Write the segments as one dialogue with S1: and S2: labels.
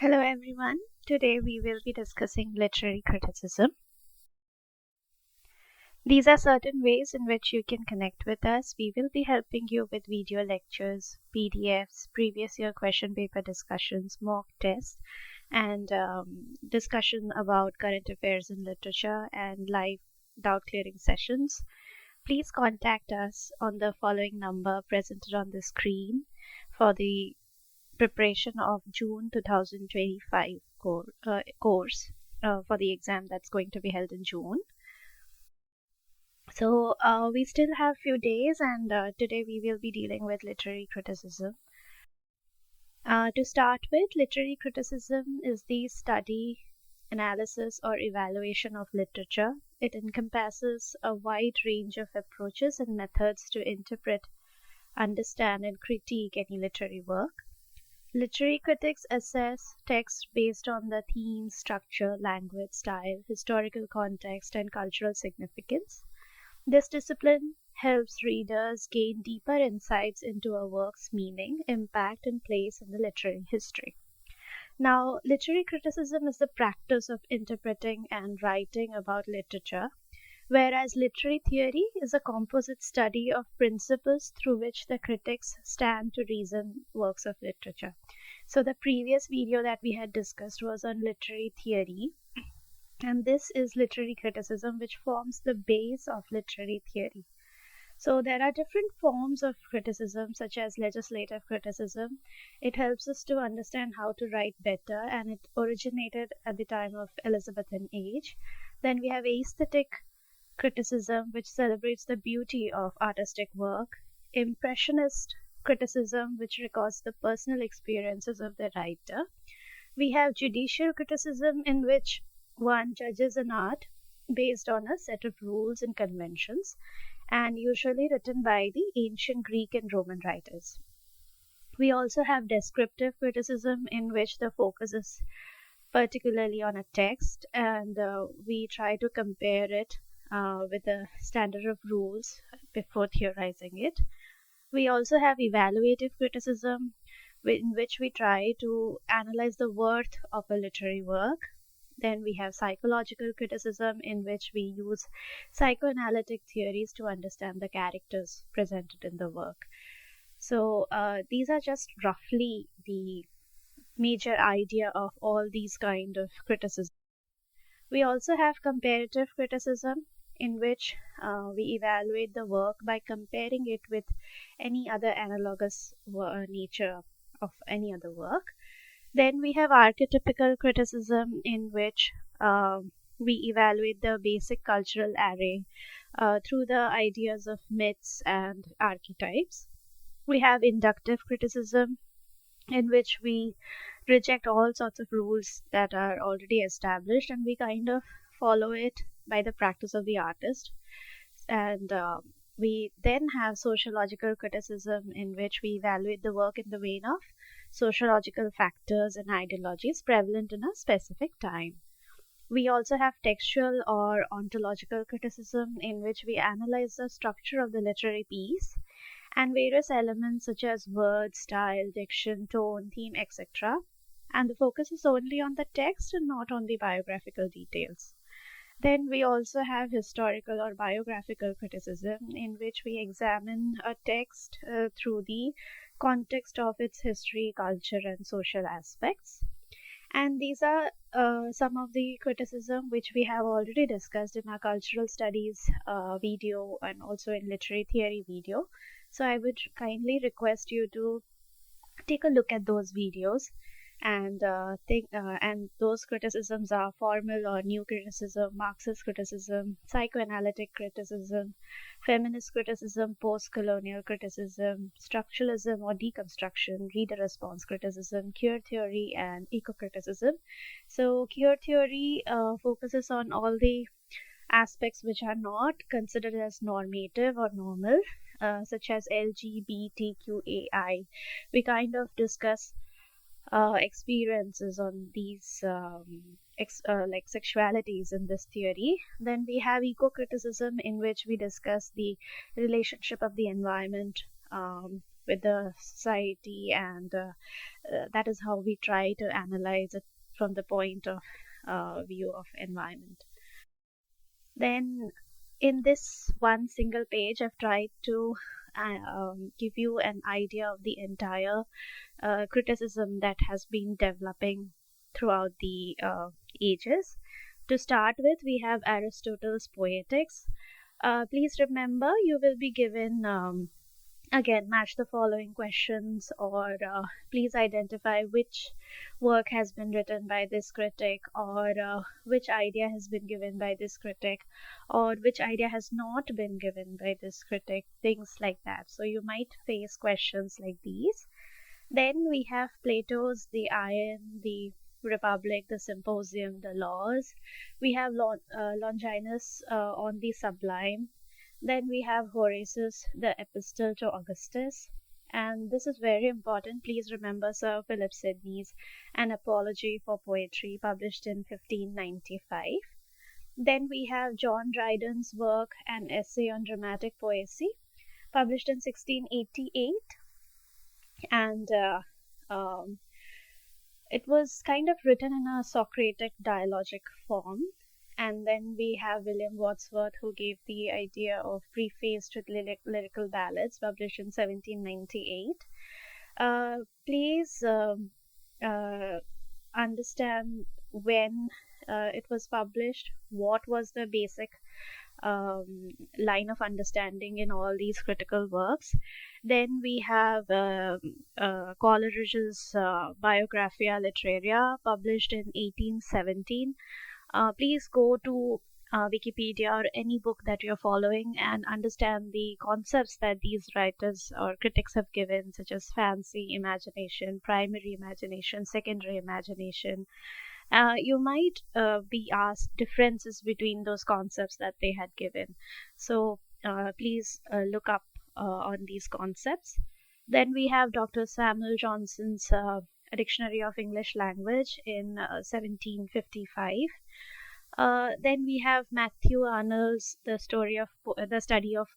S1: Hello everyone. Today we will be discussing literary criticism. These are certain ways in which you can connect with us. We will be helping you with video lectures, PDFs, previous year question paper discussions, mock tests, and discussion about current affairs in literature and live doubt clearing sessions. Please contact us on the following number presented on the screen for the preparation of June 2025 course for the exam that's going to be held in June. So we still have few days, and today we will be dealing with literary criticism. To start with, literary criticism is the study, analysis, or evaluation of literature. It encompasses a wide range of approaches and methods to interpret, understand, and critique any literary work. Literary critics assess texts based on the theme, structure, language, style, historical context, and cultural significance. This discipline helps readers gain deeper insights into a work's meaning, impact, and place in the literary history. Now, literary criticism is the practice of interpreting and writing about literature, whereas literary theory is a composite study of principles through which the critics stand to reason works of literature. So the previous video that we had discussed was on literary theory, and this is literary criticism, which forms the base of literary theory. So there are different forms of criticism, such as legislative criticism. It helps us to understand how to write better, and it originated at the time of Elizabethan age. Then we have aesthetic criticism, which celebrates the beauty of artistic work. Impressionist criticism, which records the personal experiences of the writer. We have judicial criticism, in which one judges an art based on a set of rules and conventions, and usually written by the ancient Greek and Roman writers. We also have descriptive criticism, in which the focus is particularly on a text, and we try to compare it with a standard of rules before theorizing it. We also have evaluative criticism, in which we try to analyze the worth of a literary work. Then we have psychological criticism, in which we use psychoanalytic theories to understand the characters presented in the work. So these are just roughly the major idea of all these kind of criticism. We also have comparative criticism, in which we evaluate the work by comparing it with any other analogous nature of any other work. Then we have archetypical criticism, in which we evaluate the basic cultural array through the ideas of myths and archetypes. We have inductive criticism, in which we reject all sorts of rules that are already established, and we kind of follow it by the practice of the artist. And we then have sociological criticism, in which we evaluate the work in the vein of sociological factors and ideologies prevalent in a specific time. We also have textual or ontological criticism, in which we analyze the structure of the literary piece and various elements such as words, style, diction, tone, theme, etc. And the focus is only on the text and not on the biographical details. Then we also have historical or biographical criticism, in which we examine a text through the context of its history, culture, and social aspects. And these are some of the criticism which we have already discussed in our cultural studies video, and also in literary theory video. So I would kindly request you to take a look at those videos, and and those criticisms are formal or new criticism, Marxist criticism, psychoanalytic criticism, feminist criticism, post-colonial criticism, structuralism or deconstruction, reader response criticism, queer theory, and eco-criticism. So queer theory focuses on all the aspects which are not considered as normative or normal, such as LGBTQAI. We kind of discuss experiences on these like sexualities in this theory. Then we have eco criticism, in which we discuss the relationship of the environment with the society, and that is how we try to analyze it from the point of view of environment. Then, in this one single page, I've tried to give you an idea of the entire criticism that has been developing throughout the ages. To start with, we have Aristotle's Poetics. Please remember, you will be given again, match the following questions, or please identify which work has been written by this critic, or which idea has been given by this critic, or which idea has not been given by this critic, things like that. So you might face questions like these. Then we have Plato's The Iron, the Republic, the Symposium, the Laws. We have Longinus on the Sublime. Then we have Horace's The Epistle to Augustus. And this is very important. Please remember Sir Philip Sidney's An Apology for Poetry, published in 1595. Then we have John Dryden's work, An Essay on Dramatic Poesy, published in 1688. And it was kind of written in a Socratic dialogic form. And then we have William Wordsworth, who gave the idea of preface to lyrical ballads, published in 1798. Please understand when it was published, what was the basic line of understanding in all these critical works. Then we have Coleridge's Biographia Literaria, published in 1817. Please go to Wikipedia or any book that you're following and understand the concepts that these writers or critics have given, such as fancy, imagination, primary imagination, secondary imagination. You might be asked differences between those concepts that they had given. So please look up on these concepts. Then we have Dr. Samuel Johnson's A Dictionary of English Language in 1755. Then we have Matthew Arnold's The Study of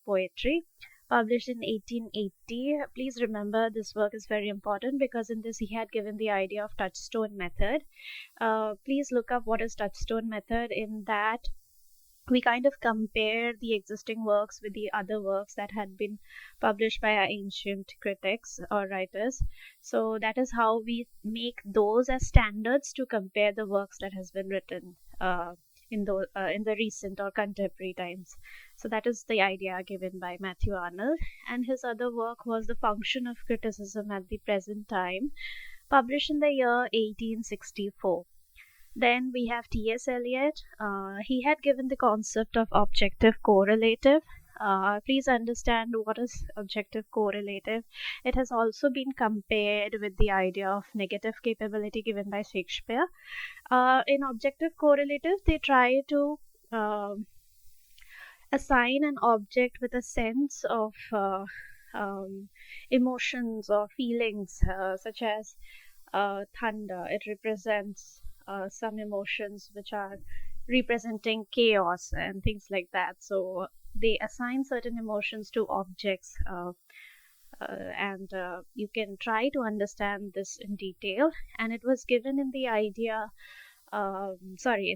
S1: Poetry, published in 1880. Please remember, this work is very important because in this he had given the idea of touchstone method. Please look up what is touchstone method. In that, we kind of compare the existing works with the other works that had been published by our ancient critics or writers. So that is how we make those as standards to compare the works that has been written in the recent or contemporary times. So that is the idea given by Matthew Arnold. And his other work was The Function of Criticism at the Present Time, published in the year 1864. Then we have T.S. Eliot. He had given the concept of objective correlative. Please understand what is objective correlative. It has also been compared with the idea of negative capability given by Shakespeare. In objective correlative, they try to assign an object with a sense of emotions or feelings, such as thunder. It represents some emotions which are representing chaos and things like that. So they assign certain emotions to objects, and you can try to understand this in detail. And it was given in the in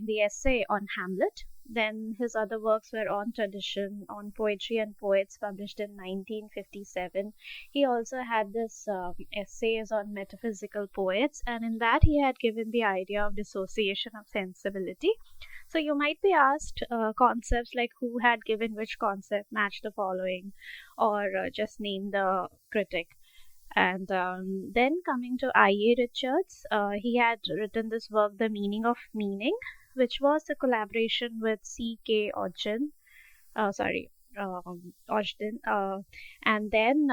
S1: the essay on Hamlet. Then his other works were On Tradition, On Poetry and Poets, published in 1957. He also had this essays on metaphysical poets, and in that he had given the idea of dissociation of sensibility. So you might be asked concepts like who had given which concept, match the following, or just name the critic. And then coming to I.A. Richards, he had written this work, The Meaning of Meaning, which was a collaboration with C.K. Ogden. Ogden. And then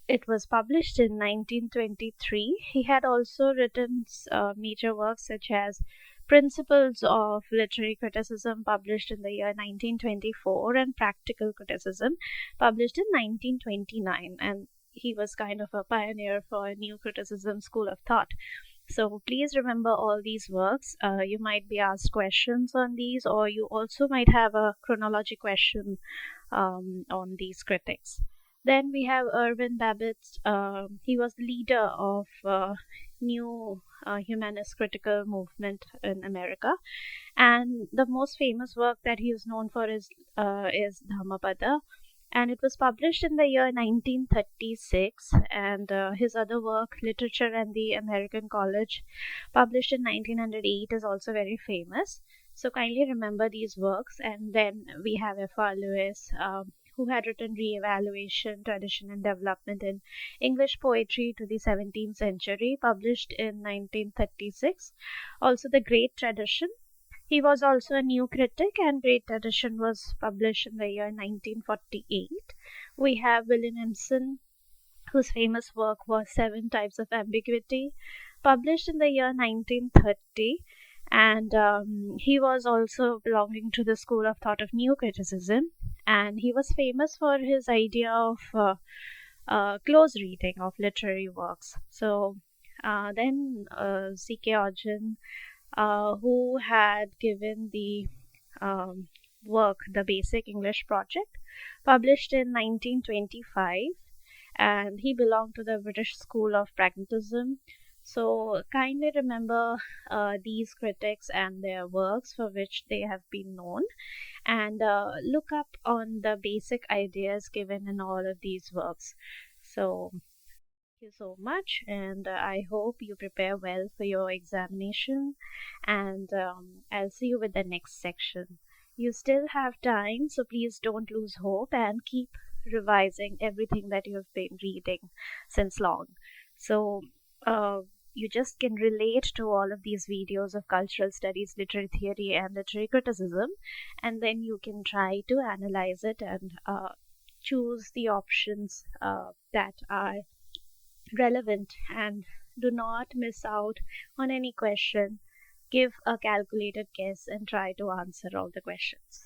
S1: it was published in 1923. He had also written major works such as Principles of Literary Criticism, published in the year 1924, and Practical Criticism, published in 1929. And he was kind of a pioneer for a new criticism school of thought. So please remember all these works. You might be asked questions on these, or you also might have a chronology question on these critics. Then we have Irvin Babbitt. He was the leader of new humanist critical movement in America, and the most famous work that he is known for is Dhammapada, and it was published in the year 1936. And his other work, Literature and the American College, published in 1908, is also very famous. So kindly remember these works. And then we have F.R. Lewis, who had written Re-evaluation, Tradition and Development in English Poetry to the 17th Century, published in 1936. Also, The Great Tradition. He was also a new critic, and Great Tradition was published in the year 1948. We have William Empson, whose famous work was Seven Types of Ambiguity, published in the year 1930. And he was also belonging to the school of thought of New Criticism, and he was famous for his idea of close reading of literary works. So then C.K. Ogden, who had given the work The Basic English Project, published in 1925, and he belonged to the British School of Pragmatism. So kindly remember these critics and their works for which they have been known, and look up on the basic ideas given in all of these works. So you so much, and I hope you prepare well for your examination. And I'll see you with the next section. You still have time, so please don't lose hope and keep revising everything that you have been reading since long. So, uh, you just can relate to all of these videos of cultural studies, literary theory, and literary criticism, and then you can try to analyze it and choose the options that are relevant, and do not miss out on any question. Give a calculated guess and try to answer all the questions.